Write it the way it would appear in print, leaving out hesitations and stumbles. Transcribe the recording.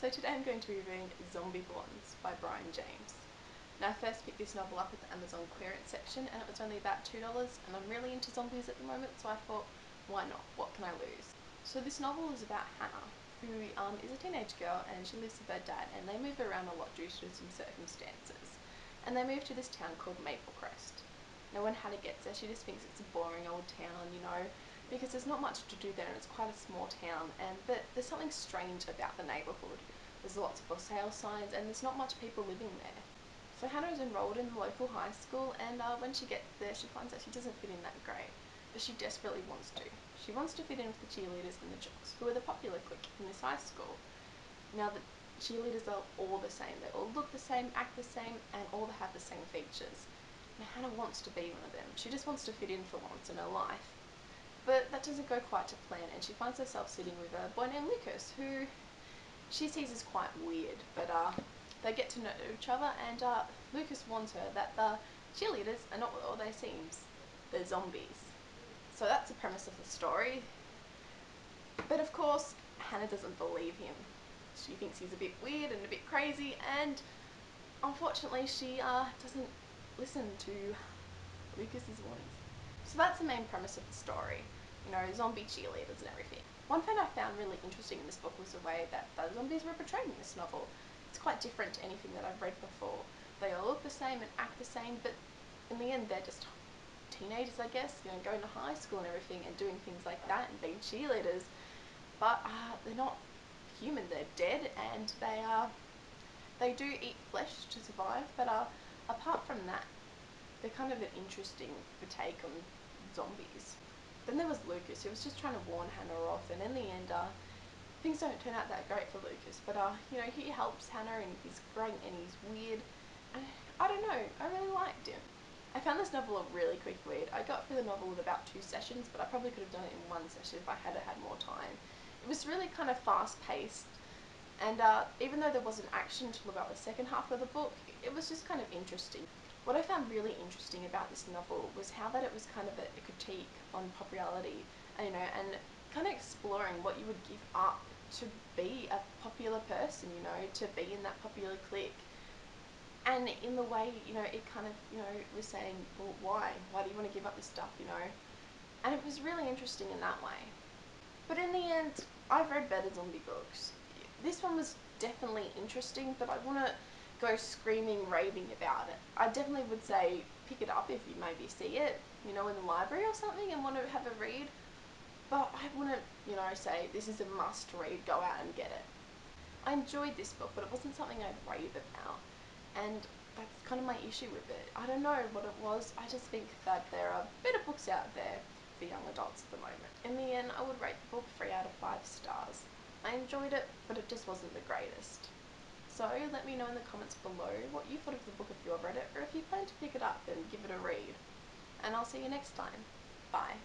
So today I'm going to be reviewing Zombie Blondes by Brian James. Now I first picked this novel up at the Amazon clearance section and it was only about $2, and I'm really into zombies at the moment, so I thought, why not? What can I lose? So this novel is about Hannah, who is a teenage girl and she lives with her dad, and they move around a lot due to some circumstances. And they move to this town called Maple Crest. Now when Hannah gets there, she just thinks it's a boring old town, you know, because there's not much to do there and it's quite a small town, but there's something strange about the neighbourhood. There's lots of for sale signs and there's not much people living there. So Hannah is enrolled in the local high school, and when she gets there she finds that she doesn't fit in that great, but she desperately wants to. She wants to fit in with the cheerleaders and the jocks, who are the popular clique in this high school. Now the cheerleaders are all the same, they all look the same, act the same, and all have the same features. Now Hannah wants to be one of them. She just wants to fit in for once in her life. But that doesn't go quite to plan, and she finds herself sitting with a boy named Lucas, who she sees as quite weird, but they get to know each other, and Lucas warns her that the cheerleaders are not what they seem. They're zombies. So that's the premise of the story. But of course, Hannah doesn't believe him. She thinks he's a bit weird and a bit crazy, and unfortunately she doesn't listen to Lucas's warnings. So that's the main premise of the story, you know, zombie cheerleaders and everything. One thing I found really interesting in this book was the way that the zombies were portrayed in this novel. It's quite different to anything that I've read before. They all look the same and act the same, but in the end they're just teenagers, I guess, you know, going to high school and everything and doing things like that and being cheerleaders. But they're not human, they're dead, and they do eat flesh to survive, but apart from that, they're kind of an interesting take on zombies. Then there was Lucas, who was just trying to warn Hannah off, and in the end, things don't turn out that great for Lucas, but you know, he helps Hannah and he's great and he's weird. And I don't know, I really liked him. I found this novel a really quick read. I got through the novel with about 2 sessions, but I probably could have done it in 1 session if I had more time. It was really kind of fast paced, and even though there wasn't action until about the second half of the book, it was just kind of interesting. What I found really interesting about this novel was how that it was kind of a critique on popularity, and, you know, and kind of exploring what you would give up to be a popular person, you know, to be in that popular clique. And in the way, you know, it kind of, you know, was saying, well, why? Why do you want to give up this stuff, you know? And it was really interesting in that way. But in the end, I've read better zombie books. This one was definitely interesting, but I want to go screaming, raving about it. I definitely would say pick it up if you maybe see it, you know, in the library or something and want to have a read. But I wouldn't, you know, say this is a must read, go out and get it. I enjoyed this book, but it wasn't something I'd rave about. And that's kind of my issue with it. I don't know what it was. I just think that there are better books out there for young adults at the moment. In the end, I would rate the book 3 out of 5 stars. I enjoyed it, but it just wasn't the greatest. So let me know in the comments below what you thought of the book if you have read it, or if you plan to pick it up and give it a read. And I'll see you next time. Bye.